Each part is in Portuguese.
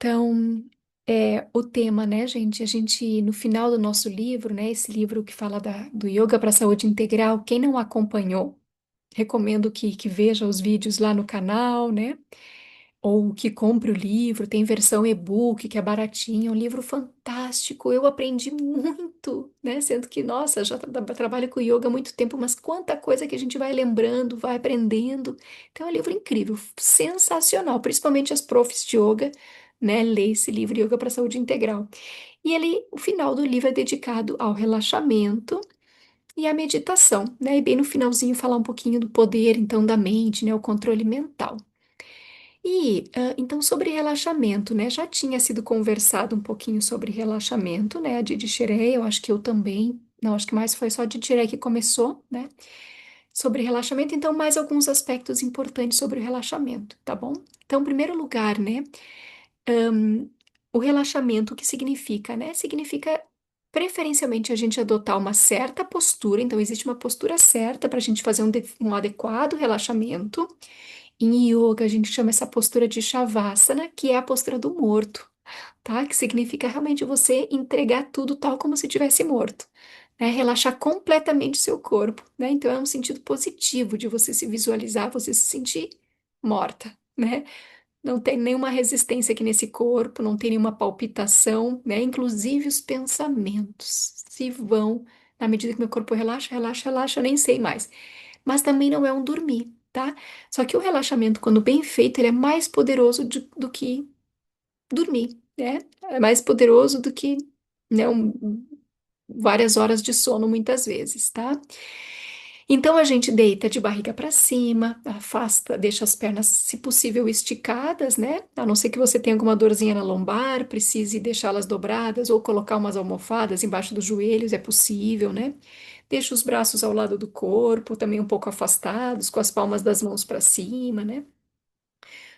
Então, o tema, né, gente? A gente, no final do nosso livro, né, esse livro que fala do Yoga para a Saúde Integral, quem não acompanhou, recomendo que veja os vídeos lá no canal, né? Ou que compre o livro, tem versão e-book, que é baratinho, é um livro fantástico. Eu aprendi muito, né? Sendo que, nossa, já trabalho com yoga há muito tempo, mas quanta coisa que a gente vai lembrando, vai aprendendo. Então, é um livro incrível, sensacional, principalmente as profs de yoga, né? Lê esse livro, Yoga para a Saúde Integral. E ele, o final do livro é dedicado ao relaxamento e à meditação, né? E bem no finalzinho falar um pouquinho do poder, então, da mente, né? O controle mental. Então, sobre relaxamento, né? Já tinha sido conversado um pouquinho sobre relaxamento, né? A Didi Xerei, eu acho que eu também. Não, acho que mais foi só a Didi Xerei que começou, né? Sobre relaxamento, então, mais alguns aspectos importantes sobre o relaxamento, tá bom? Então, em primeiro lugar, né? O relaxamento, o que significa, né? Significa preferencialmente a gente adotar uma certa postura, então, existe uma postura certa para a gente fazer um adequado relaxamento. Em yoga, a gente chama essa postura de Shavasana, que é a postura do morto, tá? Que significa realmente você entregar tudo tal como se tivesse morto, né? Relaxar completamente o seu corpo, né? Então é um sentido positivo de você se visualizar, você se sentir morta, né? Não tem nenhuma resistência aqui nesse corpo, não tem nenhuma palpitação, né? Inclusive os pensamentos se vão na medida que meu corpo relaxa, relaxa, relaxa, eu nem sei mais. Mas também não é um dormir, tá? Só que o relaxamento, quando bem feito, ele é mais poderoso do que dormir, né? É mais poderoso do que, né, várias horas de sono muitas vezes, tá? Então a gente deita de barriga para cima, afasta, deixa as pernas, se possível, esticadas, né? A não ser que você tenha alguma dorzinha na lombar, precise deixá-las dobradas ou colocar umas almofadas embaixo dos joelhos, é possível, né? Deixa os braços ao lado do corpo, também um pouco afastados, com as palmas das mãos para cima, né?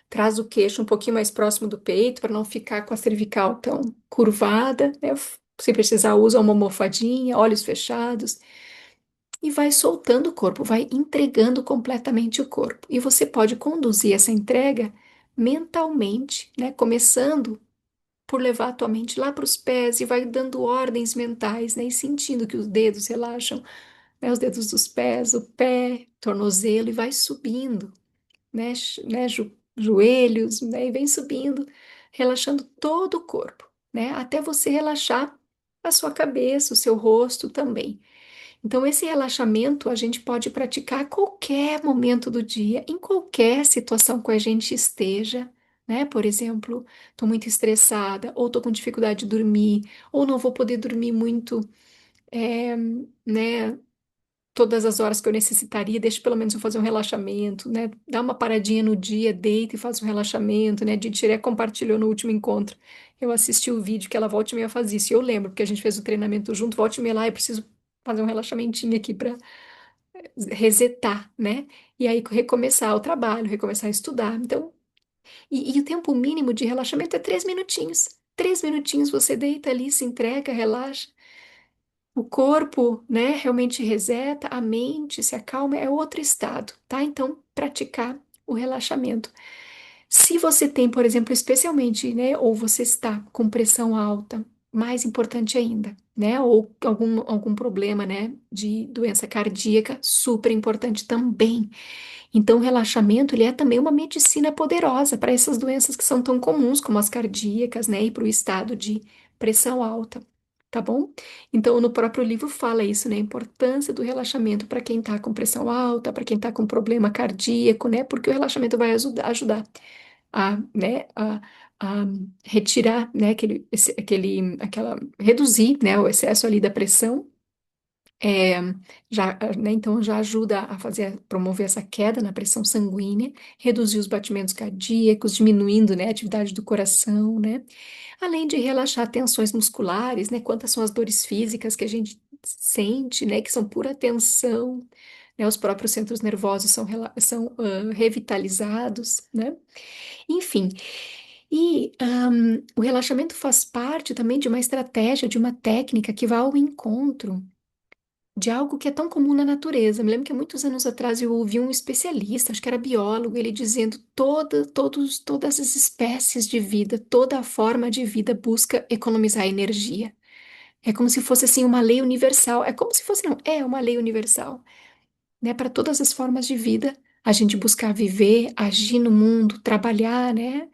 Traz o queixo um pouquinho mais próximo do peito para não ficar com a cervical tão curvada, né? Se precisar, usa uma almofadinha, olhos fechados e vai soltando o corpo, vai entregando completamente o corpo. E você pode conduzir essa entrega mentalmente, né? Começando por levar a tua mente lá para os pés e vai dando ordens mentais, né? E sentindo que os dedos relaxam, né? Os dedos dos pés, o pé, tornozelo e vai subindo, né? Joelhos, né? E vem subindo, relaxando todo o corpo, né? Até você relaxar a sua cabeça, o seu rosto também. Então, esse relaxamento a gente pode praticar a qualquer momento do dia, em qualquer situação que a gente esteja, né? Por exemplo, estou muito estressada, ou estou com dificuldade de dormir, ou não vou poder dormir muito, é, né? Todas as horas que eu necessitaria, deixa pelo menos eu fazer um relaxamento, né? Dá uma paradinha no dia, deita e faz um relaxamento, né? Didi compartilhou no último encontro. Eu assisti o vídeo que ela volta e meia faz isso. E eu lembro, porque a gente fez o treinamento junto, volta e meia lá, eu preciso fazer um relaxamentinho aqui para resetar, né? E aí recomeçar o trabalho, recomeçar a estudar. Então, e o tempo mínimo de relaxamento é 3 minutinhos. 3 minutinhos você deita ali, se entrega, relaxa. O corpo, né, realmente reseta, a mente se acalma, é outro estado, tá? Então, praticar o relaxamento. Se você tem, por exemplo, especialmente, né, ou você está com pressão alta, mais importante ainda, né, ou algum problema, né, de doença cardíaca, super importante também. Então, o relaxamento, ele é também uma medicina poderosa para essas doenças que são tão comuns, como as cardíacas, né, e para o estado de pressão alta, tá bom? Então, no próprio livro fala isso, né, a importância do relaxamento para quem está com pressão alta, para quem está com problema cardíaco, né, porque o relaxamento vai ajudar né, a retirar, né, reduzir, né, o excesso ali da pressão, é, né, então já ajuda a promover essa queda na pressão sanguínea, reduzir os batimentos cardíacos, diminuindo, né, a atividade do coração, né, além de relaxar tensões musculares, né, quantas são as dores físicas que a gente sente, né, que são pura tensão, né, os próprios centros nervosos são revitalizados, né, enfim. O relaxamento faz parte também de uma estratégia, de uma técnica que vai ao encontro de algo que é tão comum na natureza. Me lembro que há muitos anos atrás eu ouvi um especialista, acho que era biólogo, ele dizendo todas as espécies de vida, toda a forma de vida busca economizar energia. É como se fosse assim uma lei universal. É como se fosse, não, é uma lei universal, né? Para todas as formas de vida, a gente buscar viver, agir no mundo, trabalhar, né?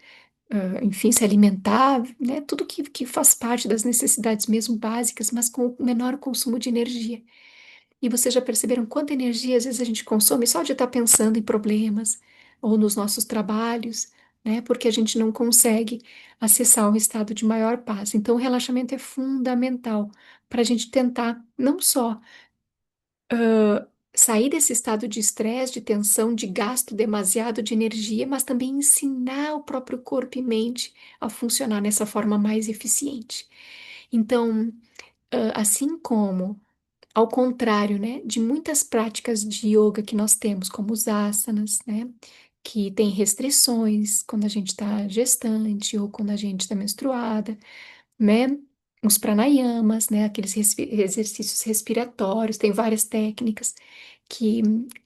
Enfim, se alimentar, né? Tudo que faz parte das necessidades mesmo básicas, mas com o menor consumo de energia. E vocês já perceberam quanta energia às vezes a gente consome só de estar pensando em problemas ou nos nossos trabalhos, né? Porque a gente não consegue acessar um estado de maior paz. Então, o relaxamento é fundamental para a gente tentar não só sair desse estado de estresse, de tensão, de gasto demasiado de energia, mas também ensinar o próprio corpo e mente a funcionar nessa forma mais eficiente. Então, assim como ao contrário, né, de muitas práticas de yoga que nós temos, como os asanas, né, que tem restrições quando a gente está gestante ou quando a gente está menstruada, né, os pranayamas, né, aqueles exercícios respiratórios, tem várias técnicas que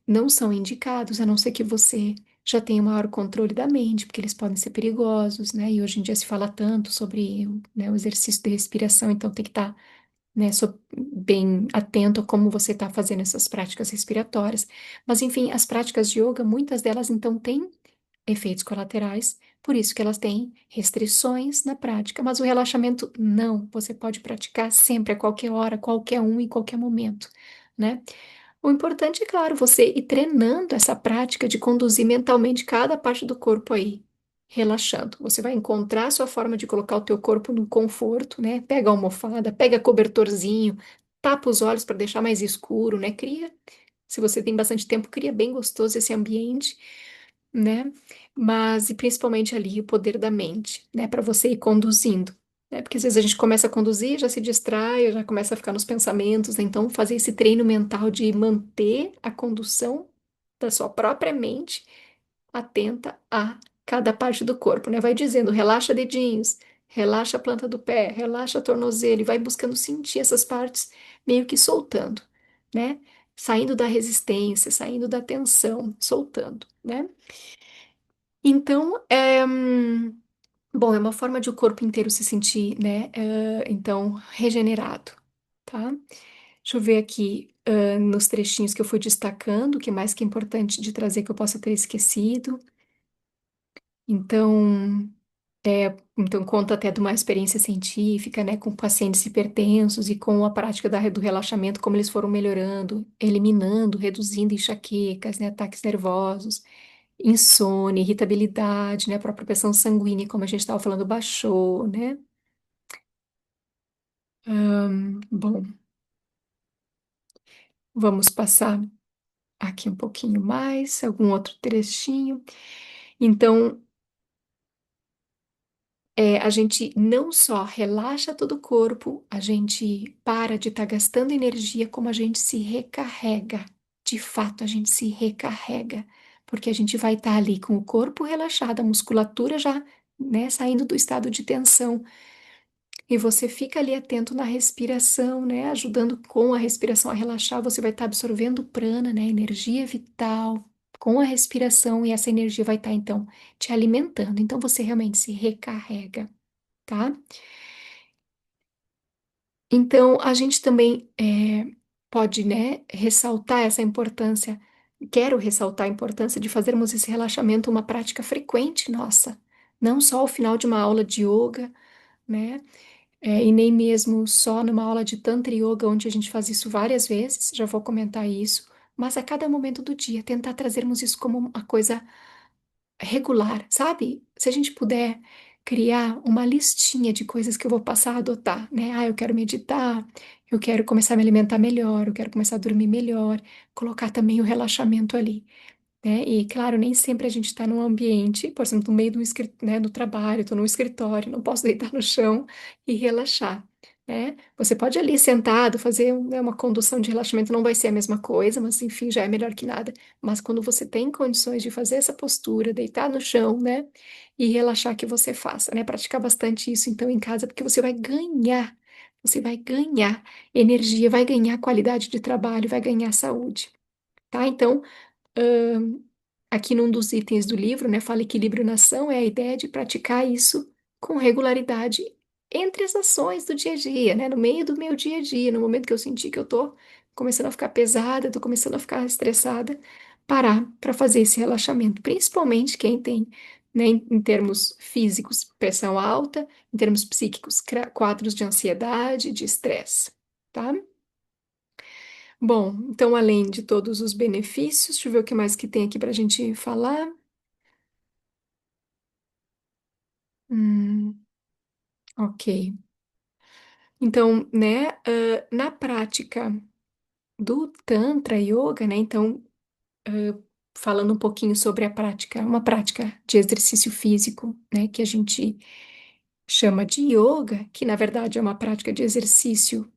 não são indicados, a não ser que você já tenha maior controle da mente, porque eles podem ser perigosos, né, e hoje em dia se fala tanto sobre, né, o exercício de respiração, então tem que estar, né, bem atento a como você está fazendo essas práticas respiratórias. Mas, enfim, as práticas de yoga, muitas delas, então, têm efeitos colaterais, por isso que elas têm restrições na prática, mas o relaxamento não, você pode praticar sempre, a qualquer hora, qualquer um, em qualquer momento, né? O importante é, claro, você ir treinando essa prática de conduzir mentalmente cada parte do corpo aí, relaxando. Você vai encontrar a sua forma de colocar o teu corpo no conforto, né? Pega a almofada, pega cobertorzinho, tapa os olhos para deixar mais escuro, né? Cria, se você tem bastante tempo, cria bem gostoso esse ambiente, né? Mas, e principalmente ali, o poder da mente, né? Para você ir conduzindo, né? Porque às vezes a gente começa a conduzir, já se distrai, já começa a ficar nos pensamentos, né? Então, fazer esse treino mental de manter a condução da sua própria mente atenta a cada parte do corpo, né? Vai dizendo, relaxa dedinhos, relaxa a planta do pé, relaxa tornozelo, e vai buscando sentir essas partes meio que soltando, né? Saindo da resistência, saindo da tensão, soltando, né? Então, bom, é uma forma de o corpo inteiro se sentir, né? Então, regenerado, tá? Deixa eu ver aqui, nos trechinhos que eu fui destacando, o que mais que é importante de trazer que eu possa ter esquecido. Então, então conta até de uma experiência científica, né, com pacientes hipertensos e com a prática do relaxamento, como eles foram melhorando, eliminando, reduzindo enxaquecas, né, ataques nervosos, insônia, irritabilidade, né? A própria pressão sanguínea, como a gente estava falando, baixou, né? Bom, vamos passar aqui um pouquinho mais, algum outro trechinho. Então, a gente não só relaxa todo o corpo, a gente para de estar gastando energia, como a gente se recarrega. De fato, a gente se recarrega, porque a gente vai estar ali com o corpo relaxado, a musculatura já, né, saindo do estado de tensão. E você fica ali atento na respiração, né? Ajudando com a respiração a relaxar, você vai estar absorvendo prana, né? Energia vital com a respiração e essa energia vai estar então te alimentando. Então você realmente se recarrega, tá? Então a gente também pode, né, ressaltar essa importância. Quero ressaltar a importância de fazermos esse relaxamento uma prática frequente nossa, não só ao final de uma aula de yoga, né? E nem mesmo só numa aula de Tantra Yoga, onde a gente faz isso várias vezes, já vou comentar isso, mas a cada momento do dia, tentar trazermos isso como uma coisa regular, sabe? Se a gente puder criar uma listinha de coisas que eu vou passar a adotar, né? Ah, eu quero meditar, eu quero começar a me alimentar melhor, eu quero começar a dormir melhor, colocar também o relaxamento ali, né? E claro, nem sempre a gente está num ambiente, por exemplo, no meio do, né, do trabalho, estou no escritório, não posso deitar no chão e relaxar, né? Você pode ali sentado fazer né, uma condução de relaxamento, não vai ser a mesma coisa, mas enfim, já é melhor que nada. Mas quando você tem condições de fazer essa postura, deitar no chão, né? E relaxar que você faça, né? Praticar bastante isso então em casa, porque você vai ganhar. você vai ganhar energia, vai ganhar qualidade de trabalho, vai ganhar saúde, tá? Então, aqui num dos itens do livro, né, fala equilíbrio na ação, é a ideia de praticar isso com regularidade entre as ações do dia a dia, né, no meio do meu dia a dia, no momento que eu sentir que eu tô começando a ficar pesada, tô começando a ficar estressada, parar para fazer esse relaxamento, principalmente quem tem, né, em termos físicos, pressão alta, em termos psíquicos, quadros de ansiedade, de estresse, tá? Bom, então, além de todos os benefícios, deixa eu ver o que mais que tem aqui para a gente falar. Hum, ok. Então, né, na prática do Tantra Yoga, né, então, falando um pouquinho sobre a prática, uma prática de exercício físico, né, que a gente chama de yoga, que na verdade é uma prática de exercício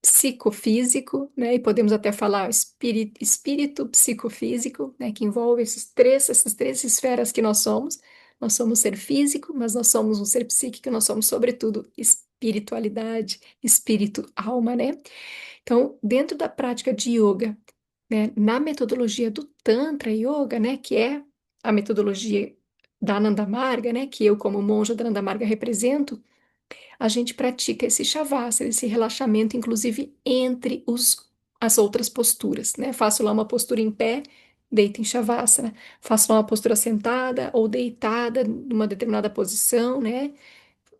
psicofísico, né? E podemos até falar espírito psicofísico, né? Que envolve essas três esferas que nós somos. Nós somos ser físico, mas nós somos um ser psíquico, nós somos, sobretudo, espiritualidade, espírito, alma, né? Então, dentro da prática de yoga, né? Na metodologia do Tantra Yoga, né? Que é a metodologia da Ananda Marga, né? Que eu, como monja da Ananda Marga, represento, a gente pratica esse shavasana, esse relaxamento, inclusive entre as outras posturas, né? Faço lá uma postura em pé, deito em shavasana, faço lá uma postura sentada ou deitada numa determinada posição, né?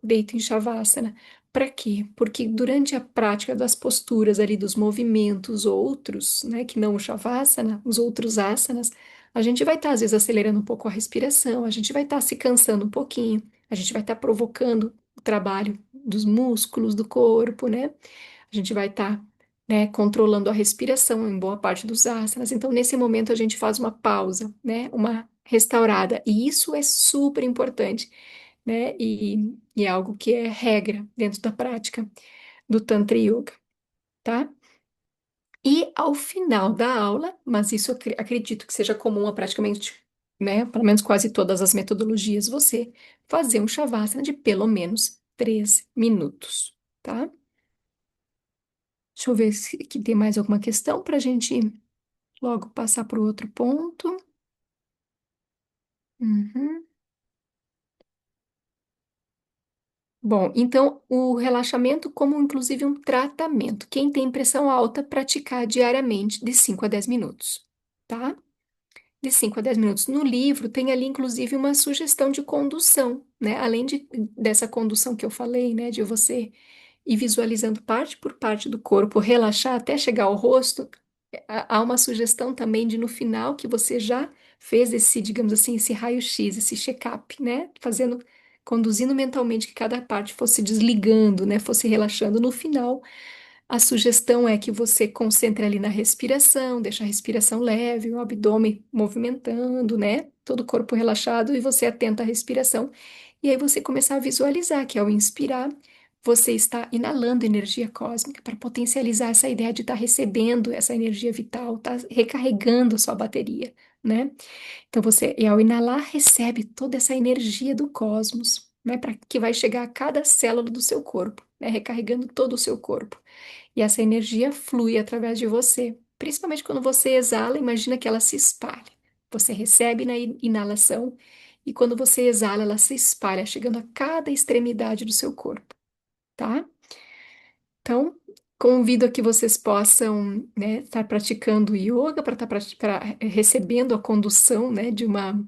Deito em shavasana. Para quê? Porque durante a prática das posturas ali, dos movimentos outros, né, que não o shavasana, os outros asanas, a gente vai estar às vezes acelerando um pouco a respiração, a gente vai estar se cansando um pouquinho, a gente vai estar provocando o trabalho dos músculos do corpo, né? A gente vai estar, né, controlando a respiração em boa parte dos asanas. Então, nesse momento, a gente faz uma pausa, né? Uma restaurada. E isso é super importante, né? E é algo que é regra dentro da prática do Tantra Yoga, tá? E ao final da aula, mas isso eu acredito que seja comum a praticamente, né? Pelo menos quase todas as metodologias, você fazer um Shavasana de pelo menos 3 minutos, tá? Deixa eu ver se que tem mais alguma questão para a gente logo passar para o outro ponto. Uhum. Bom, então o relaxamento como inclusive um tratamento. Quem tem pressão alta, praticar diariamente de 5 a 10 minutos, tá? De 5 a 10 minutos. No livro tem ali inclusive uma sugestão de condução, né? Além dessa condução que eu falei, né, de você ir visualizando parte por parte do corpo, relaxar até chegar ao rosto, há uma sugestão também de no final que você já fez esse, digamos assim, esse raio-x, esse check-up, né? Fazendo, conduzindo mentalmente que cada parte fosse desligando, né? Fosse relaxando. No final, a sugestão é que você concentre ali na respiração, deixa a respiração leve, o abdômen movimentando, né? Todo o corpo relaxado e você atenta à respiração. E aí você começar a visualizar que ao inspirar, você está inalando energia cósmica para potencializar essa ideia de estar recebendo essa energia vital, tá recarregando a sua bateria, né? Então você, e ao inalar, recebe toda essa energia do cosmos, né? Para que vai chegar a cada célula do seu corpo, né? Recarregando todo o seu corpo. E essa energia flui através de você. Principalmente quando você exala, imagina que ela se espalha. Você recebe na inalação e quando você exala, ela se espalha, chegando a cada extremidade do seu corpo, tá? Então, convido a que vocês possam, né, estar praticando yoga para estar recebendo a condução, né, de uma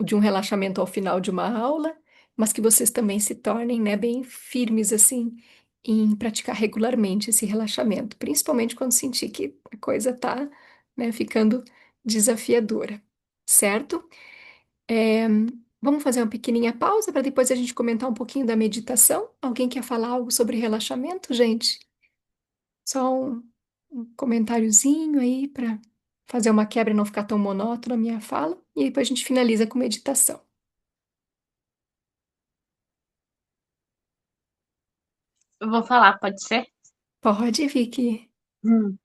de um relaxamento ao final de uma aula, mas que vocês também se tornem, né, bem firmes assim em praticar regularmente esse relaxamento, principalmente quando sentir que a coisa tá, né, ficando desafiadora, certo? É, vamos fazer uma pequenininha pausa para depois a gente comentar um pouquinho da meditação. Alguém quer falar algo sobre relaxamento, gente? Só um comentáriozinho aí para fazer uma quebra e não ficar tão monótona a minha fala. E aí depois a gente finaliza com meditação. Eu vou falar, pode ser? Pode, Vicky. Hum.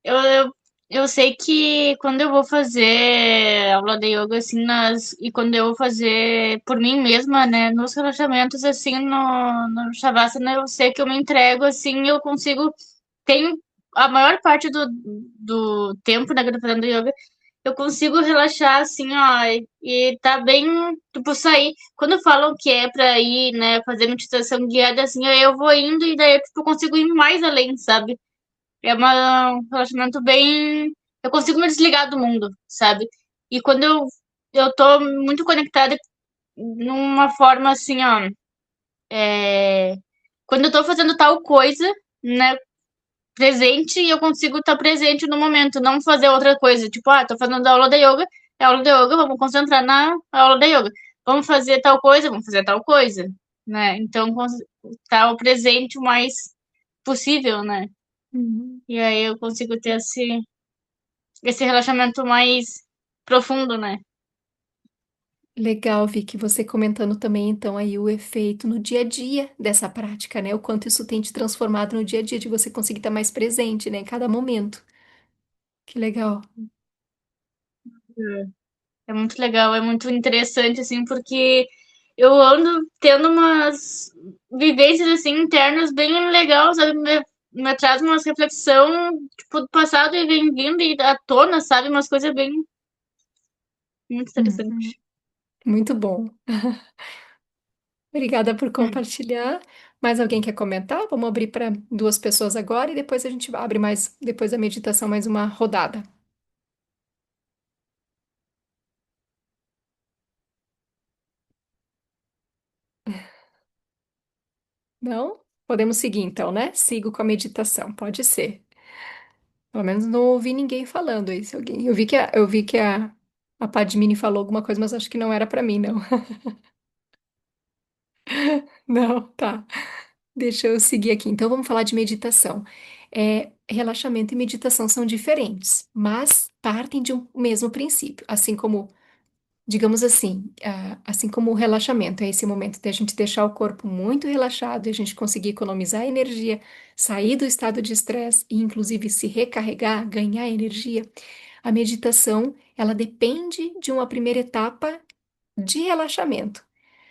Eu Eu sei que quando eu vou fazer aula de yoga, assim, e quando eu vou fazer por mim mesma, né, nos relaxamentos, assim, no Shavasana, eu sei que eu me entrego, assim, eu consigo, tenho a maior parte do tempo, né, que eu tô fazendo yoga, eu consigo relaxar, assim, ó, e tá bem, tipo, sair. Quando falam que é pra ir, né, fazer meditação guiada, assim, eu vou indo e daí eu, tipo, consigo ir mais além, sabe? Um relacionamento bem. Eu consigo me desligar do mundo, sabe? E quando eu tô muito conectada numa forma assim, ó. Quando eu tô fazendo tal coisa, né? Presente, e eu consigo estar presente no momento, não fazer outra coisa. Tipo, ah, tô fazendo aula de yoga, é aula de yoga, vamos concentrar na aula de yoga. Vamos fazer tal coisa, vamos fazer tal coisa, né? Então, tá o presente o mais possível, né? Uhum. E aí eu consigo ter esse relaxamento mais profundo, né? Legal, Vicky, você comentando também, então, aí o efeito no dia a dia dessa prática, né? O quanto isso tem te transformado no dia a dia, de você conseguir estar mais presente, né, em cada momento. Que legal. É muito legal, é muito interessante, assim, porque eu ando tendo umas vivências, assim, internas bem legais, sabe? Me traz umas reflexão, tipo, do passado e vem vindo e à tona, sabe? Umas coisas bem, muito Uhum. interessantes. Muito bom. Obrigada por Hum. compartilhar. Mais alguém quer comentar? Vamos abrir para duas pessoas agora e depois a gente abre mais, depois da meditação, mais uma rodada. Não? Podemos seguir então, né? Sigo com a meditação, pode ser. Pelo menos não ouvi ninguém falando isso. Alguém. Eu vi que a Padmini falou alguma coisa, mas acho que não era para mim, não. Não, tá. Deixa eu seguir aqui. Então vamos falar de meditação. Relaxamento e meditação são diferentes, mas partem de um mesmo princípio, assim como digamos assim, assim como o relaxamento, é esse momento de a gente deixar o corpo muito relaxado e a gente conseguir economizar energia, sair do estado de estresse e inclusive se recarregar, ganhar energia. A meditação, ela depende de uma primeira etapa de relaxamento.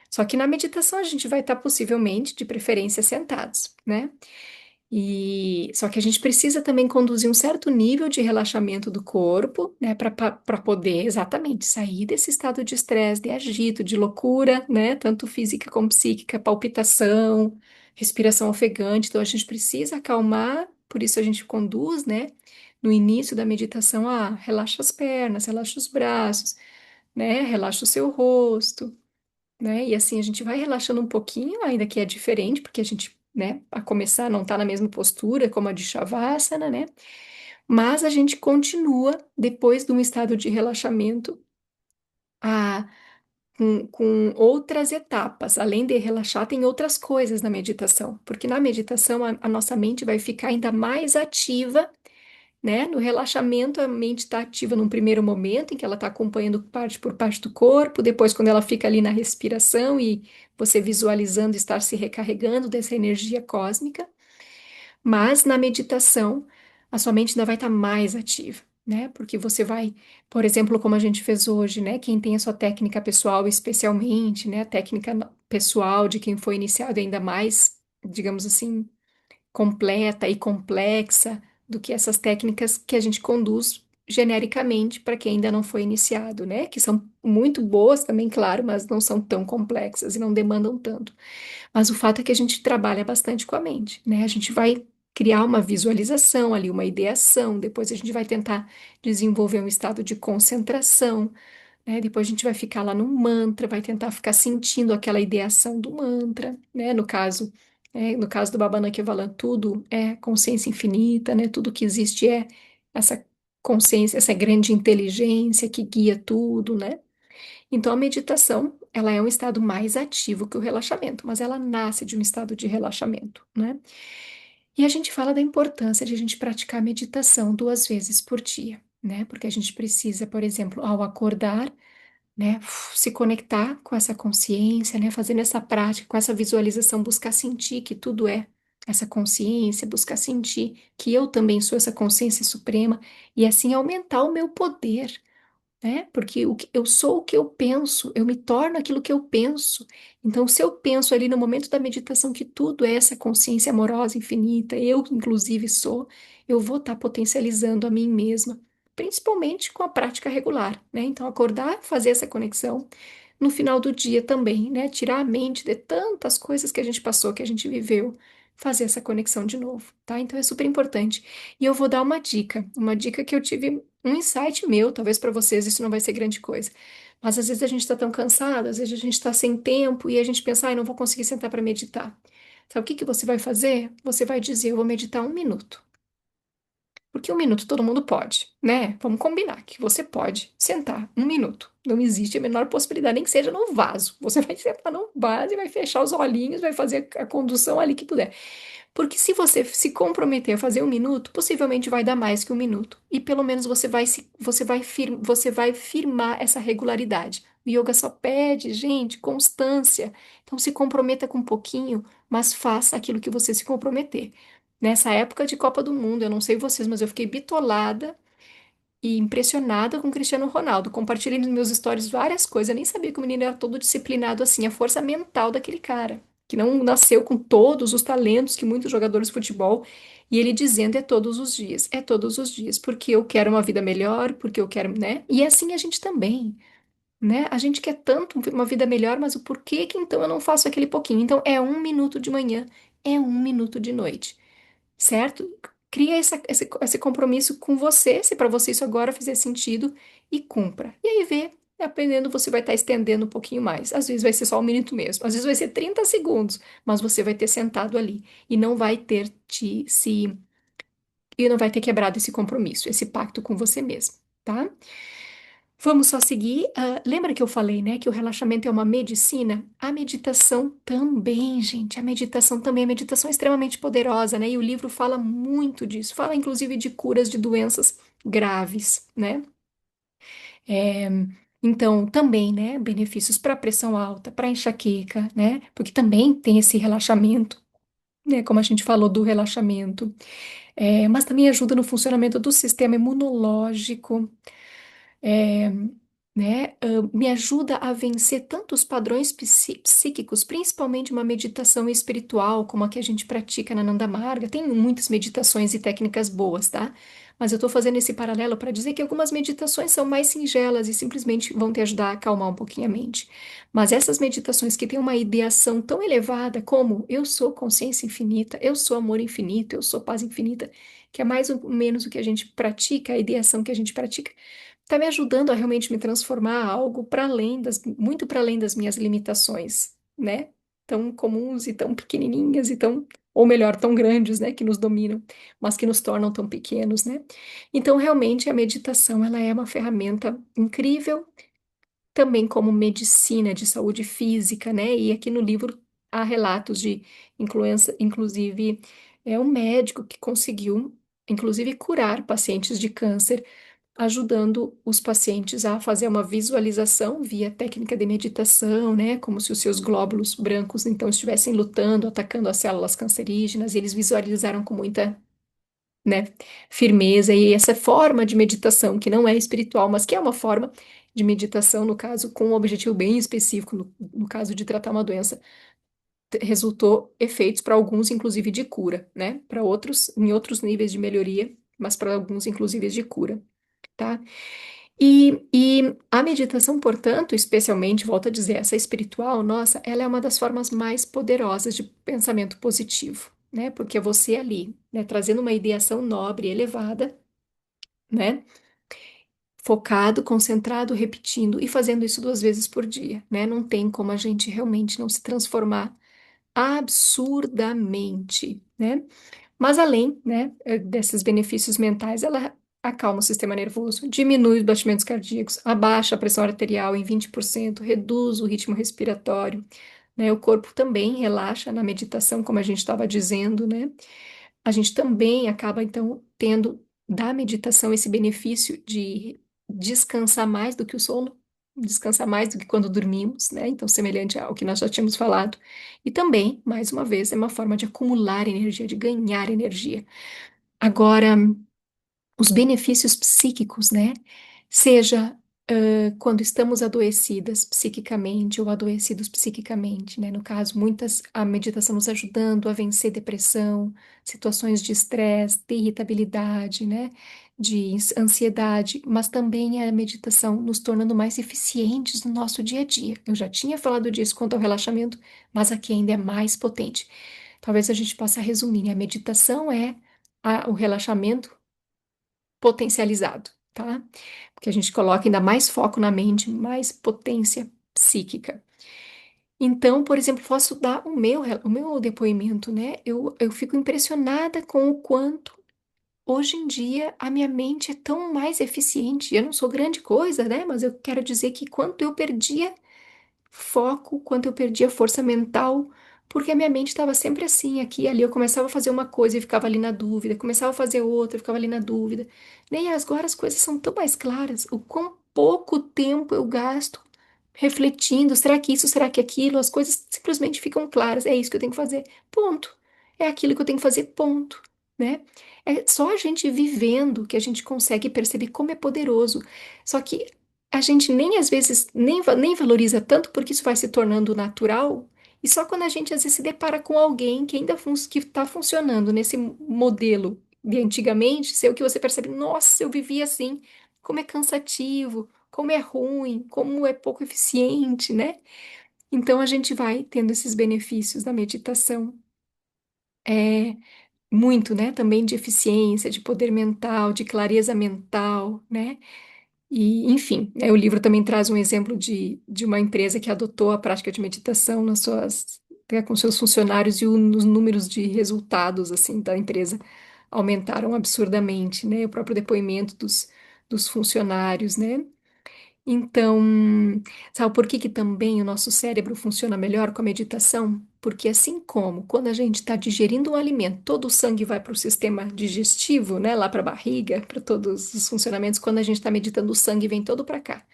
Só que na meditação a gente vai estar possivelmente, de preferência, sentados, né? E só que a gente precisa também conduzir um certo nível de relaxamento do corpo, né, para poder exatamente sair desse estado de estresse, de agito, de loucura, né, tanto física como psíquica, palpitação, respiração ofegante. Então a gente precisa acalmar, por isso a gente conduz, né, no início da meditação, relaxa as pernas, relaxa os braços, né, relaxa o seu rosto, né? E assim a gente vai relaxando um pouquinho, ainda que é diferente, porque a gente, né, a começar não está na mesma postura como a de Shavasana, né? Mas a gente continua depois de um estado de relaxamento a, com outras etapas. Além de relaxar, tem outras coisas na meditação, porque na meditação a nossa mente vai ficar ainda mais ativa, né? No relaxamento, a mente está ativa num primeiro momento, em que ela está acompanhando parte por parte do corpo, depois, quando ela fica ali na respiração e você visualizando estar se recarregando dessa energia cósmica. Mas na meditação, a sua mente ainda vai estar mais ativa, né? Porque você vai, por exemplo, como a gente fez hoje, né? Quem tem a sua técnica pessoal, especialmente, né? A técnica pessoal de quem foi iniciado ainda mais, digamos assim, completa e complexa do que essas técnicas que a gente conduz genericamente para quem ainda não foi iniciado, né? Que são muito boas também, claro, mas não são tão complexas e não demandam tanto. Mas o fato é que a gente trabalha bastante com a mente, né? A gente vai criar uma visualização ali, uma ideação, depois a gente vai tentar desenvolver um estado de concentração, né? Depois a gente vai ficar lá no mantra, vai tentar ficar sentindo aquela ideação do mantra, né? No caso do Baba Kevalam, tudo é consciência infinita, né? Tudo que existe é essa consciência, essa grande inteligência que guia tudo, né? Então a meditação, ela é um estado mais ativo que o relaxamento, mas ela nasce de um estado de relaxamento, né? E a gente fala da importância de a gente praticar meditação 2 vezes por dia, né? Porque a gente precisa, por exemplo, ao acordar, né, se conectar com essa consciência, né, fazendo essa prática, com essa visualização, buscar sentir que tudo é. essa consciência, buscar sentir que eu também sou essa consciência suprema e assim aumentar o meu poder, né? Porque eu sou o que eu penso, eu me torno aquilo que eu penso. Então, se eu penso ali no momento da meditação que tudo é essa consciência amorosa infinita, eu inclusive sou, eu vou estar potencializando a mim mesma, principalmente com a prática regular, né? Então, acordar, fazer essa conexão. No final do dia também, né? Tirar a mente de tantas coisas que a gente passou, que a gente viveu, fazer essa conexão de novo, tá? Então é super importante. E eu vou dar uma dica que eu tive um insight meu, talvez para vocês isso não vai ser grande coisa. Mas às vezes a gente está tão cansado, às vezes a gente está sem tempo e a gente pensa, ai, não vou conseguir sentar para meditar. Sabe o que que você vai fazer? Você vai dizer, eu vou meditar 1 minuto. Porque 1 minuto todo mundo pode, né? Vamos combinar que você pode sentar 1 minuto. Não existe a menor possibilidade, nem que seja no vaso. Você vai sentar no vaso e vai fechar os olhinhos, vai fazer a condução ali que puder. Porque se você se comprometer a fazer 1 minuto, possivelmente vai dar mais que 1 minuto. E pelo menos você vai firmar essa regularidade. O yoga só pede, gente, constância. Então se comprometa com um pouquinho, mas faça aquilo que você se comprometer. Nessa época de Copa do Mundo, eu não sei vocês, mas eu fiquei bitolada e impressionada com o Cristiano Ronaldo. Compartilhei nos meus stories várias coisas. Eu nem sabia que o menino era todo disciplinado assim, a força mental daquele cara, que não nasceu com todos os talentos que muitos jogadores de futebol. E ele dizendo é todos os dias, porque eu quero uma vida melhor, porque eu quero, né? E assim a gente também, né? A gente quer tanto uma vida melhor, mas o porquê que então eu não faço aquele pouquinho? Então é 1 minuto de manhã, é 1 minuto de noite, certo? Cria esse compromisso com você, se para você isso agora fizer sentido, e cumpra. E aí vê, aprendendo, você vai estar estendendo um pouquinho mais. Às vezes vai ser só 1 minuto mesmo, às vezes vai ser 30 segundos, mas você vai ter sentado ali e não vai ter e não vai ter quebrado esse compromisso, esse pacto com você mesmo, tá? Vamos só seguir. Lembra que eu falei, né, que o relaxamento é uma medicina? A meditação também, gente. A meditação também. A meditação é extremamente poderosa, né? E o livro fala muito disso. Fala, inclusive, de curas de doenças graves, né? É, então, também, né, benefícios para pressão alta, para enxaqueca, né? Porque também tem esse relaxamento, né? Como a gente falou do relaxamento. Mas também ajuda no funcionamento do sistema imunológico. É, né, me ajuda a vencer tantos padrões psíquicos, principalmente uma meditação espiritual, como a que a gente pratica na Nanda Marga. Tem muitas meditações e técnicas boas, tá? Mas eu estou fazendo esse paralelo para dizer que algumas meditações são mais singelas e simplesmente vão te ajudar a acalmar um pouquinho a mente. Mas essas meditações que têm uma ideação tão elevada como eu sou consciência infinita, eu sou amor infinito, eu sou paz infinita, que é mais ou menos o que a gente pratica, a ideação que a gente pratica está me ajudando a realmente me transformar a algo para além muito para além das minhas limitações, né? Tão comuns e tão pequenininhas e tão, ou melhor, tão grandes, né, que nos dominam, mas que nos tornam tão pequenos, né? Então, realmente, a meditação, ela é uma ferramenta incrível, também como medicina de saúde física, né? E aqui no livro há relatos de influenza, inclusive, é um médico que conseguiu, inclusive, curar pacientes de câncer ajudando os pacientes a fazer uma visualização via técnica de meditação, né? Como se os seus glóbulos brancos então estivessem lutando, atacando as células cancerígenas, e eles visualizaram com muita, né, firmeza. E essa forma de meditação, que não é espiritual, mas que é uma forma de meditação, no caso, com um objetivo bem específico, no caso de tratar uma doença, resultou efeitos para alguns, inclusive, de cura, né? Para outros, em outros níveis de melhoria, mas para alguns, inclusive, de cura. Tá? E a meditação, portanto, especialmente, volto a dizer, essa espiritual, nossa, ela é uma das formas mais poderosas de pensamento positivo, né? Porque é você ali, né, trazendo uma ideação nobre, elevada, né? Focado, concentrado, repetindo e fazendo isso 2 vezes por dia, né? Não tem como a gente realmente não se transformar absurdamente, né? Mas além, né, desses benefícios mentais, ela acalma o sistema nervoso, diminui os batimentos cardíacos, abaixa a pressão arterial em 20%, reduz o ritmo respiratório, né? O corpo também relaxa na meditação, como a gente estava dizendo, né? A gente também acaba, então, tendo da meditação esse benefício de descansar mais do que o sono, descansar mais do que quando dormimos, né? Então, semelhante ao que nós já tínhamos falado. E também, mais uma vez, é uma forma de acumular energia, de ganhar energia. Agora, os benefícios psíquicos, né? Seja quando estamos adoecidas psiquicamente ou adoecidos psiquicamente, né? No caso, muitas a meditação nos ajudando a vencer depressão, situações de estresse, de irritabilidade, né? De ansiedade, mas também a meditação nos tornando mais eficientes no nosso dia a dia. Eu já tinha falado disso quanto ao relaxamento, mas aqui ainda é mais potente. Talvez a gente possa resumir, né? A meditação é o relaxamento potencializado, tá? Porque a gente coloca ainda mais foco na mente, mais potência psíquica. Então, por exemplo, posso dar o meu depoimento, né? Eu fico impressionada com o quanto hoje em dia a minha mente é tão mais eficiente. Eu não sou grande coisa, né? Mas eu quero dizer que quanto eu perdia foco, quanto eu perdia força mental, porque a minha mente estava sempre assim, aqui e ali. Eu começava a fazer uma coisa e ficava ali na dúvida, começava a fazer outra e ficava ali na dúvida. Nem agora as coisas são tão mais claras. O quão pouco tempo eu gasto refletindo, será que isso, será que aquilo? As coisas simplesmente ficam claras. É isso que eu tenho que fazer. Ponto. É aquilo que eu tenho que fazer. Ponto. Né? É só a gente vivendo que a gente consegue perceber como é poderoso. Só que a gente nem às vezes nem valoriza tanto porque isso vai se tornando natural. E só quando a gente às vezes se depara com alguém que ainda que está funcionando nesse modelo de antigamente, ser o que você percebe, nossa, eu vivia assim, como é cansativo, como é ruim, como é pouco eficiente, né? Então a gente vai tendo esses benefícios da meditação. É muito, né? Também de eficiência, de poder mental, de clareza mental, né? E, enfim, né, o livro também traz um exemplo de uma empresa que adotou a prática de meditação com seus funcionários e os números de resultados assim da empresa aumentaram absurdamente, né? O próprio depoimento dos funcionários, né? Então, sabe por que que também o nosso cérebro funciona melhor com a meditação? Porque assim como quando a gente está digerindo um alimento, todo o sangue vai para o sistema digestivo, né, lá para a barriga, para todos os funcionamentos, quando a gente está meditando, o sangue vem todo para cá.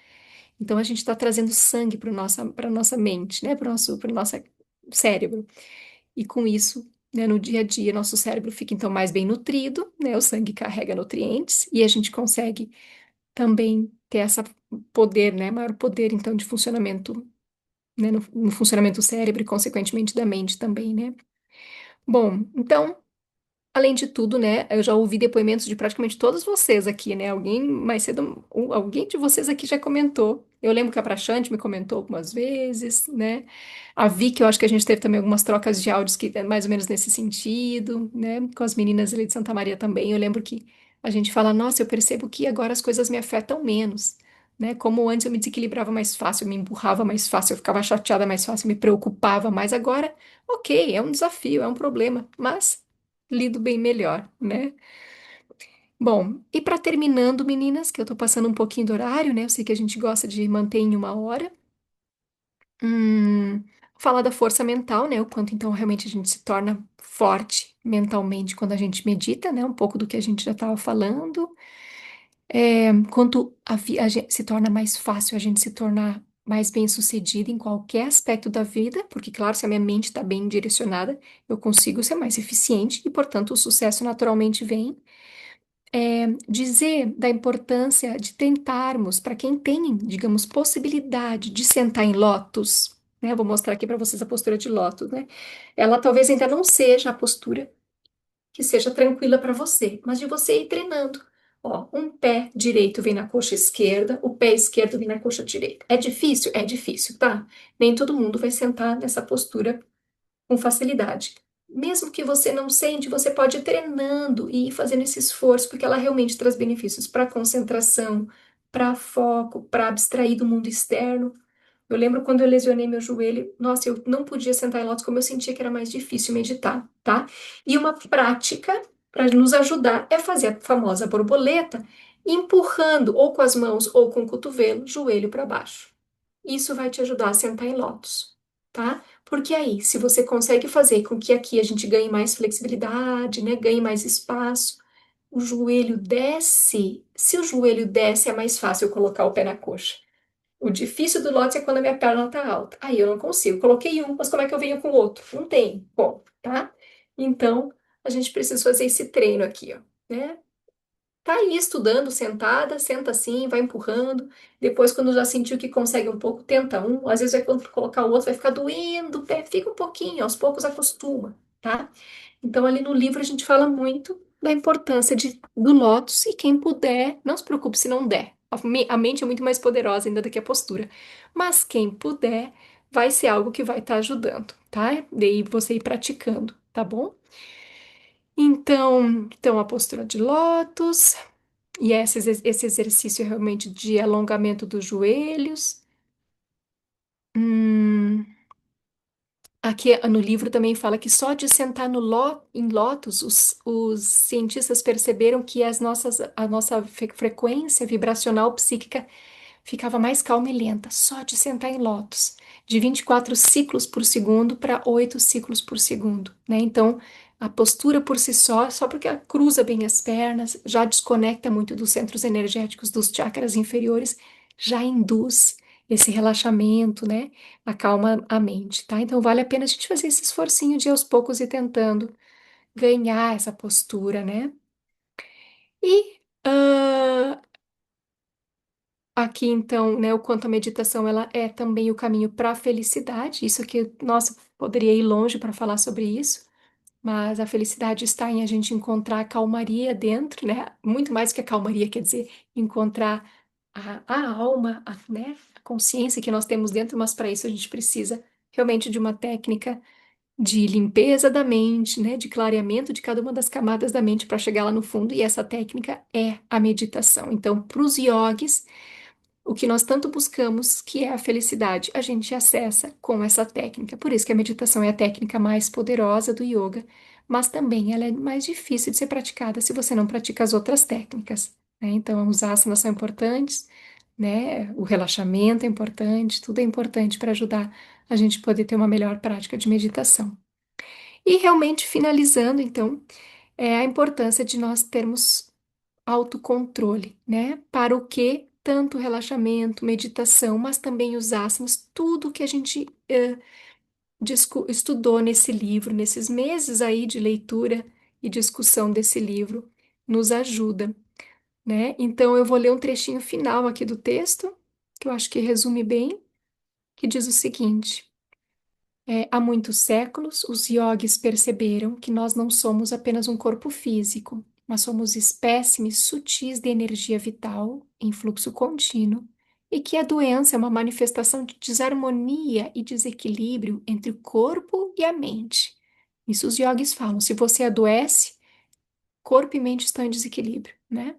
Então a gente está trazendo sangue para nossa mente, né, para o nosso cérebro. E com isso, né, no dia a dia, nosso cérebro fica então mais bem nutrido, né, o sangue carrega nutrientes e a gente consegue também ter essa poder, né, maior poder então de funcionamento, né, no funcionamento do cérebro e consequentemente da mente também, né? Bom, então, além de tudo, né, eu já ouvi depoimentos de praticamente todos vocês aqui, né? Alguém mais cedo, alguém de vocês aqui já comentou. Eu lembro que a Prashante me comentou algumas vezes, né? A Vicky, eu acho que a gente teve também algumas trocas de áudios que é mais ou menos nesse sentido, né? Com as meninas ali de Santa Maria também. Eu lembro que a gente fala, nossa, eu percebo que agora as coisas me afetam menos, né? Como antes eu me desequilibrava mais fácil, eu me emburrava mais fácil, eu ficava chateada mais fácil, me preocupava mais. Agora, ok, é um desafio, é um problema, mas lido bem melhor, né? Bom, e para terminando, meninas, que eu tô passando um pouquinho do horário, né? Eu sei que a gente gosta de manter em 1 hora. Hum, falar da força mental, né? O quanto então realmente a gente se torna forte mentalmente quando a gente medita, né? Um pouco do que a gente já estava falando. Quanto a gente se torna mais fácil a gente se tornar mais bem-sucedida em qualquer aspecto da vida, porque, claro, se a minha mente está bem direcionada, eu consigo ser mais eficiente e, portanto, o sucesso naturalmente vem. Dizer da importância de tentarmos, para quem tem, digamos, possibilidade de sentar em lótus, né? Eu vou mostrar aqui para vocês a postura de lótus, né? Ela talvez ainda não seja a postura que seja tranquila para você, mas de você ir treinando. Ó, um pé direito vem na coxa esquerda, o pé esquerdo vem na coxa direita. É difícil? É difícil, tá? Nem todo mundo vai sentar nessa postura com facilidade. Mesmo que você não sente, você pode ir treinando e ir fazendo esse esforço, porque ela realmente traz benefícios para concentração, para foco, para abstrair do mundo externo. Eu lembro quando eu lesionei meu joelho, nossa, eu não podia sentar em lótus como eu sentia que era mais difícil meditar, tá? E uma prática para nos ajudar é fazer a famosa borboleta, empurrando ou com as mãos ou com o cotovelo, joelho para baixo. Isso vai te ajudar a sentar em lótus, tá? Porque aí, se você consegue fazer com que aqui a gente ganhe mais flexibilidade, né, ganhe mais espaço, o joelho desce. Se o joelho desce, é mais fácil colocar o pé na coxa. O difícil do Lotus é quando a minha perna tá alta. Aí eu não consigo. Coloquei um, mas como é que eu venho com o outro? Não tem como, tá? Então, a gente precisa fazer esse treino aqui, ó, né? Tá aí estudando, sentada, senta assim, vai empurrando. Depois, quando já sentiu que consegue um pouco, tenta um. Às vezes, quando colocar o outro, vai ficar doendo o pé. Fica um pouquinho, aos poucos acostuma, tá? Então, ali no livro, a gente fala muito da importância do lótus e quem puder, não se preocupe se não der. A mente é muito mais poderosa ainda do que a postura. Mas quem puder, vai ser algo que vai estar ajudando, tá? Daí você ir praticando, tá bom? Então a postura de lótus. E esse exercício realmente de alongamento dos joelhos. Hum, aqui no livro também fala que só de sentar em lótus, os cientistas perceberam que a nossa frequência vibracional psíquica ficava mais calma e lenta, só de sentar em lótus, de 24 ciclos por segundo para 8 ciclos por segundo, né? Então, a postura por si só porque ela cruza bem as pernas, já desconecta muito dos centros energéticos dos chakras inferiores, já induz esse relaxamento, né? Acalma a mente, tá? Então, vale a pena a gente fazer esse esforcinho de aos poucos ir tentando ganhar essa postura, né? E aqui, então, né, o quanto a meditação ela é também o caminho para a felicidade. Isso aqui, nossa, poderia ir longe para falar sobre isso, mas a felicidade está em a gente encontrar a calmaria dentro, né? Muito mais que a calmaria, quer dizer, encontrar a alma, né? A consciência que nós temos dentro, mas para isso a gente precisa realmente de uma técnica de limpeza da mente, né? De clareamento de cada uma das camadas da mente para chegar lá no fundo, e essa técnica é a meditação. Então, para os yogis, o que nós tanto buscamos, que é a felicidade, a gente acessa com essa técnica. Por isso que a meditação é a técnica mais poderosa do yoga, mas também ela é mais difícil de ser praticada se você não pratica as outras técnicas, né? Então, os asanas são importantes, né? O relaxamento é importante, tudo é importante para ajudar a gente poder ter uma melhor prática de meditação. E realmente finalizando, então, é a importância de nós termos autocontrole, né? Para o que tanto relaxamento, meditação, mas também os asanas, tudo que a gente estudou nesse livro, nesses meses aí de leitura e discussão desse livro, nos ajuda, né? Então eu vou ler um trechinho final aqui do texto, que eu acho que resume bem, que diz o seguinte. Há muitos séculos, os yogis perceberam que nós não somos apenas um corpo físico, mas somos espécimes sutis de energia vital em fluxo contínuo, e que a doença é uma manifestação de desarmonia e desequilíbrio entre o corpo e a mente. Isso os yogis falam. Se você adoece, corpo e mente estão em desequilíbrio, né?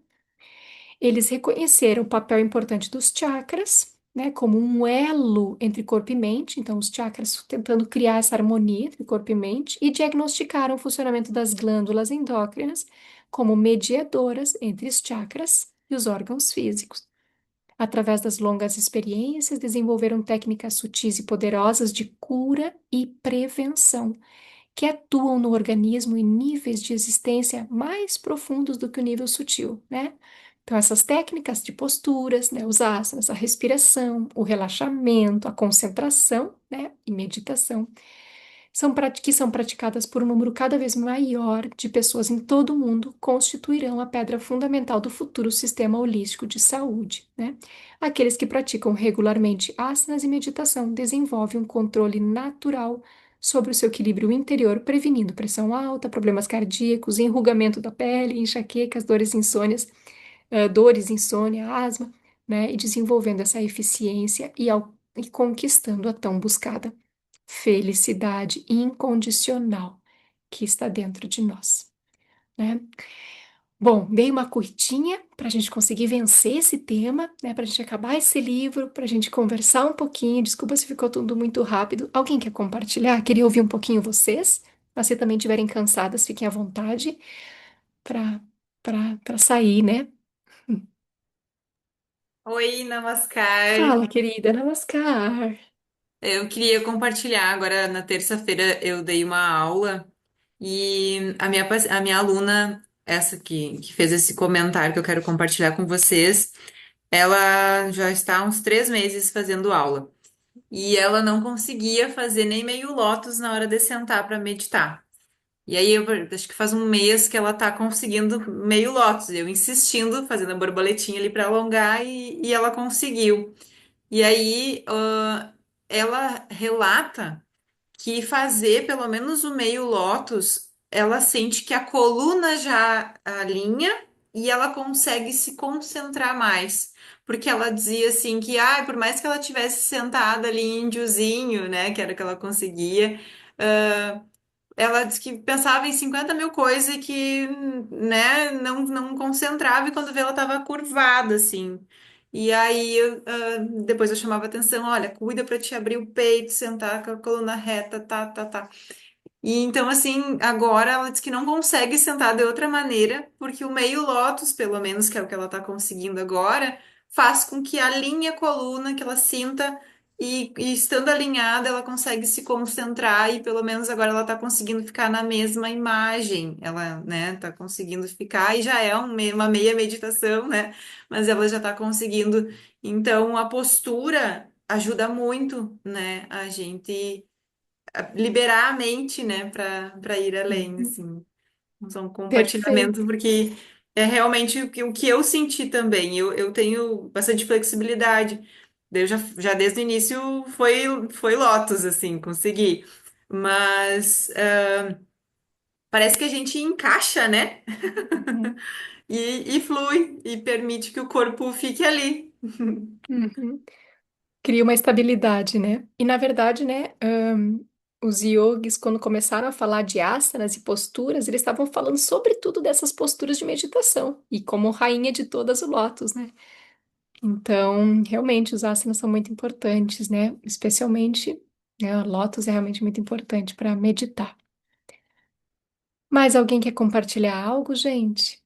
Eles reconheceram o papel importante dos chakras, né, como um elo entre corpo e mente, então os chakras tentando criar essa harmonia entre corpo e mente, e diagnosticaram o funcionamento das glândulas endócrinas como mediadoras entre os chakras e os órgãos físicos. Através das longas experiências, desenvolveram técnicas sutis e poderosas de cura e prevenção que atuam no organismo em níveis de existência mais profundos do que o nível sutil, né? Então, essas técnicas de posturas, né, os asanas, a respiração, o relaxamento, a concentração, né, e meditação, que são praticadas por um número cada vez maior de pessoas em todo o mundo, constituirão a pedra fundamental do futuro sistema holístico de saúde, né? Aqueles que praticam regularmente asanas e meditação desenvolvem um controle natural sobre o seu equilíbrio interior, prevenindo pressão alta, problemas cardíacos, enrugamento da pele, enxaquecas, dores, insônia, asma, né? E desenvolvendo essa eficiência e conquistando a tão buscada felicidade incondicional que está dentro de nós, né? Bom, dei uma curtinha para a gente conseguir vencer esse tema, né? Para a gente acabar esse livro, para a gente conversar um pouquinho. Desculpa se ficou tudo muito rápido. Alguém quer compartilhar? Queria ouvir um pouquinho vocês. Mas se também estiverem cansadas, fiquem à vontade para para sair, né? Oi, Namaskar. Fala, querida. Namaskar. Eu queria compartilhar. Agora, na terça-feira, eu dei uma aula e a minha aluna, essa que fez esse comentário que eu quero compartilhar com vocês, Ela já está há uns 3 meses fazendo aula. E ela não conseguia fazer nem meio lótus na hora de sentar para meditar. E aí eu acho que faz um mês que ela tá conseguindo meio lótus. Eu insistindo, fazendo a borboletinha ali para alongar e ela conseguiu. E aí, ela relata que fazer pelo menos o meio lótus, ela sente que a coluna já alinha e ela consegue se concentrar mais. Porque ela dizia assim que, por mais que ela tivesse sentada ali em índiozinho, né, que era o que ela conseguia, ela disse que pensava em 50 mil coisas e que, né, não concentrava e quando vê ela estava curvada, assim. E aí, depois eu chamava atenção, olha, cuida para te abrir o peito, sentar com a coluna reta, tá, tá, tá. E então, assim, agora ela diz que não consegue sentar de outra maneira, porque o meio lótus, pelo menos, que é o que ela está conseguindo agora, faz com que alinhe a coluna, que ela sinta, e estando alinhada, ela consegue se concentrar, e pelo menos agora ela está conseguindo ficar na mesma imagem. Ela, né, está conseguindo ficar, e já é uma meia meditação, né? Mas ela já está conseguindo. Então, a postura ajuda muito, né, a gente liberar a mente, né, para ir além, Uhum. assim. São compartilhamentos, Perfeito. porque é realmente o que eu senti também. Eu tenho bastante flexibilidade. Eu já desde o início foi Lotus, assim, consegui. Mas parece que a gente encaixa, né? Uhum. E flui, e permite que o corpo fique ali. Uhum. Cria uma estabilidade, né? E na verdade, né, os yogis, quando começaram a falar de asanas e posturas, eles estavam falando sobretudo dessas posturas de meditação e como rainha de todas o lótus, né? Então, realmente, os asanas são muito importantes, né? Especialmente, né, o lótus é realmente muito importante para meditar. Mais alguém quer compartilhar algo, gente?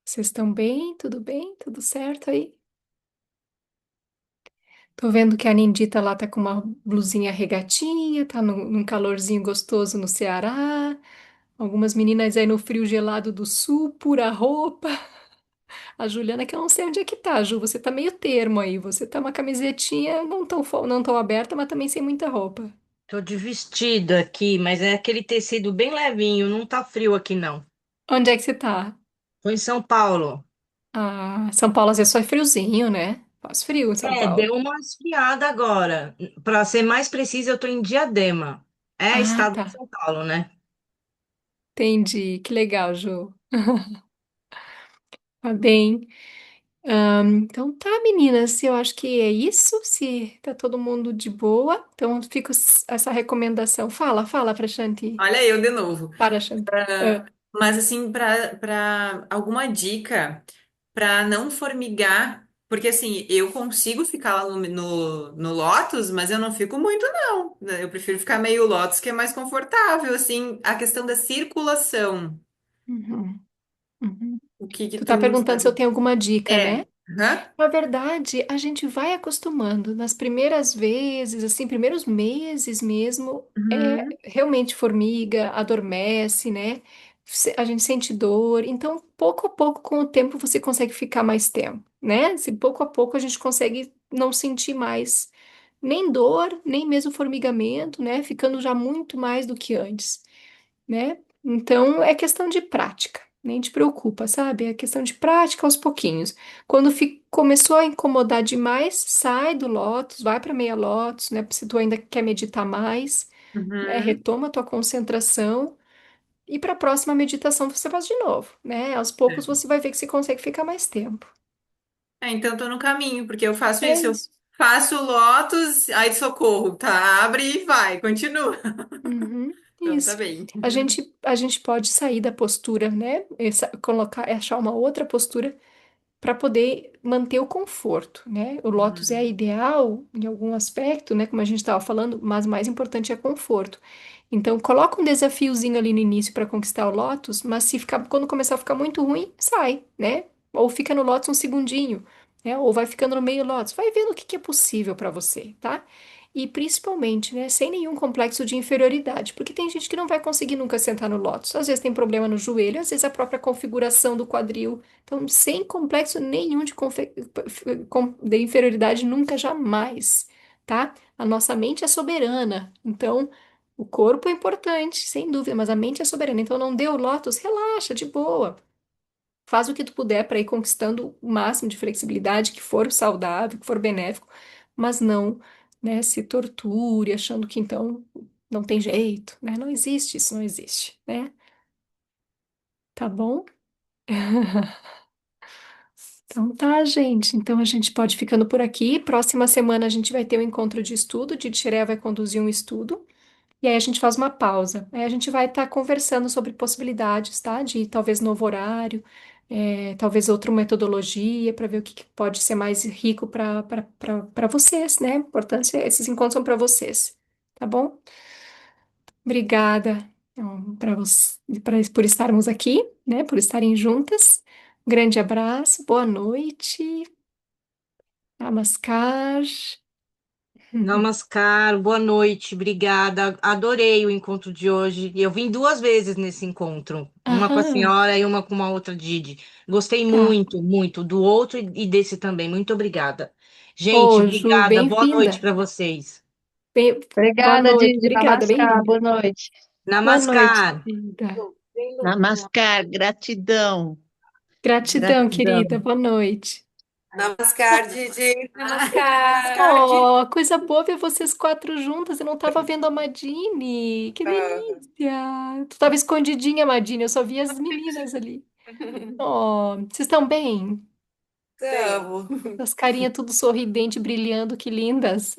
Vocês estão bem? Tudo bem? Tudo certo aí? Tô vendo que a Nindita lá tá com uma blusinha regatinha, tá num calorzinho gostoso no Ceará. Algumas meninas aí no frio gelado do sul, pura roupa. A Juliana, que eu não sei onde é que tá, Ju. Você tá meio termo aí. Você tá uma camisetinha não tão aberta, mas também sem muita roupa. Tô de vestido aqui, mas é aquele tecido bem levinho, não tá frio aqui não. Onde é que você tá? Tô em São Paulo. Ah, São Paulo às vezes só é friozinho, né? Faz frio em São É, Paulo. deu uma esfriada agora. Para ser mais preciso, eu tô em Diadema. É Ah, estado tá. de São Paulo, né? Entendi. Que legal, Ju. Tá bem. Então tá, meninas, eu acho que é isso. Se tá todo mundo de boa, então fica essa recomendação. Fala pra Shanti. Olha eu de novo. Para, Shanti. Ah, Mas assim, para alguma dica para não formigar, porque assim, eu consigo ficar lá no Lotus, mas eu não fico muito, não. Eu prefiro ficar meio Lotus, que é mais confortável, assim, a questão da circulação. uhum, uhum. O que que Tu tá tu perguntando se eu sabe? tenho alguma dica, É. né? Hã? Na verdade, a gente vai acostumando. Nas primeiras vezes, assim, primeiros meses mesmo, Uhum, realmente formiga, adormece, né? A gente sente dor. Então, pouco a pouco, com o tempo, você consegue ficar mais tempo, né? Se pouco a pouco a gente consegue não sentir mais nem dor, nem mesmo formigamento, né? Ficando já muito mais do que antes, né? Então é questão de prática, nem te preocupa, sabe? É questão de prática aos pouquinhos. Quando começou a incomodar demais, sai do lótus, vai para meia lótus, né? Se tu ainda quer meditar mais, né? uhum. Retoma a tua concentração e para a próxima meditação você faz de novo, né? Aos poucos você vai ver que você consegue ficar mais tempo. Então tô no caminho, porque eu faço É isso, eu isso. faço o Lotus, aí socorro, tá? Abre e vai, continua. Uhum, Então tá isso. bem. A gente pode sair da postura, né? Colocar, achar uma outra postura para poder manter o conforto, né? O Lotus é Uhum. ideal em algum aspecto, né? Como a gente estava falando, mas o mais importante é conforto. Então, coloca um desafiozinho ali no início para conquistar o Lotus, mas se ficar, quando começar a ficar muito ruim, sai, né? Ou fica no Lotus um segundinho, né? Ou vai ficando no meio Lotus. Vai vendo o que que é possível para você, tá? e principalmente, né, sem nenhum complexo de inferioridade, porque tem gente que não vai conseguir nunca sentar no lótus. Às vezes tem problema no joelho, às vezes a própria configuração do quadril. Então, sem complexo nenhum de inferioridade, nunca, jamais, tá? A nossa mente é soberana, então o corpo é importante, sem dúvida, mas a mente é soberana. Então, não deu lótus, relaxa, de boa. Faz o que tu puder para ir conquistando o máximo de flexibilidade que for saudável, que for benéfico, mas não, né, se torture achando que então não tem jeito, né? Não existe isso, não existe, né? Tá bom? Então tá, gente. Então a gente pode ir ficando por aqui. Próxima semana a gente vai ter um encontro de estudo. Didi Xeré vai conduzir um estudo. E aí a gente faz uma pausa. Aí a gente vai estar conversando sobre possibilidades, tá? De talvez novo horário, talvez outra metodologia, para ver o que que pode ser mais rico para vocês, né? Importância, esses encontros são para vocês, tá bom? Obrigada, por estarmos aqui, né? Por estarem juntas. Grande abraço, boa noite. Namaskar. Namaskar, boa noite, obrigada. Adorei o encontro de hoje. Eu vim duas vezes nesse encontro, uma com a Aham, senhora e uma com uma outra Didi. Gostei tá. muito, muito do outro e desse também. Muito obrigada. Gente, Ô, Ju, obrigada. Boa noite bem-vinda. para vocês. Boa Obrigada, noite, Didi. obrigada, Namaskar. bem-vinda. Boa noite. Boa noite, Namaskar. querida. Namaskar, gratidão, Gratidão, querida, gratidão. boa noite. Namaskar, Didi. Namaskar. Oh, coisa boa ver vocês quatro juntas. Eu não tava vendo a Madine. Que Ah, delícia. Tu tava escondidinha, Madine. Eu só vi as meninas ali. Oh, vocês estão bem? tamo. As carinhas tudo sorridente, brilhando, que lindas.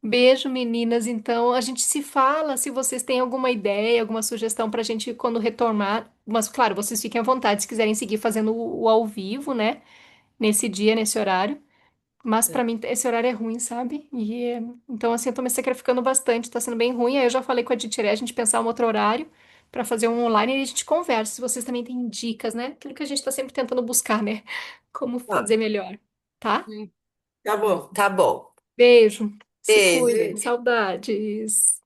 Beijo, meninas. Então, a gente se fala se vocês têm alguma ideia, alguma sugestão para a gente quando retomar. Mas, claro, vocês fiquem à vontade se quiserem seguir fazendo o ao vivo, né? Nesse dia, nesse horário. Mas para mim, esse horário é ruim, sabe? Então, assim, eu tô me sacrificando bastante, tá sendo bem ruim. Aí eu já falei com a Ditiré, a gente pensar um outro horário para fazer um online e a gente conversa. Se vocês também têm dicas, né? Aquilo que a gente tá sempre tentando buscar, né? Como Ah, fazer melhor, tá? tá bom, tá bom. Beijo. Se cuidem. Beijo. Saudades.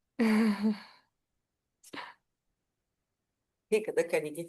Rica da carinha.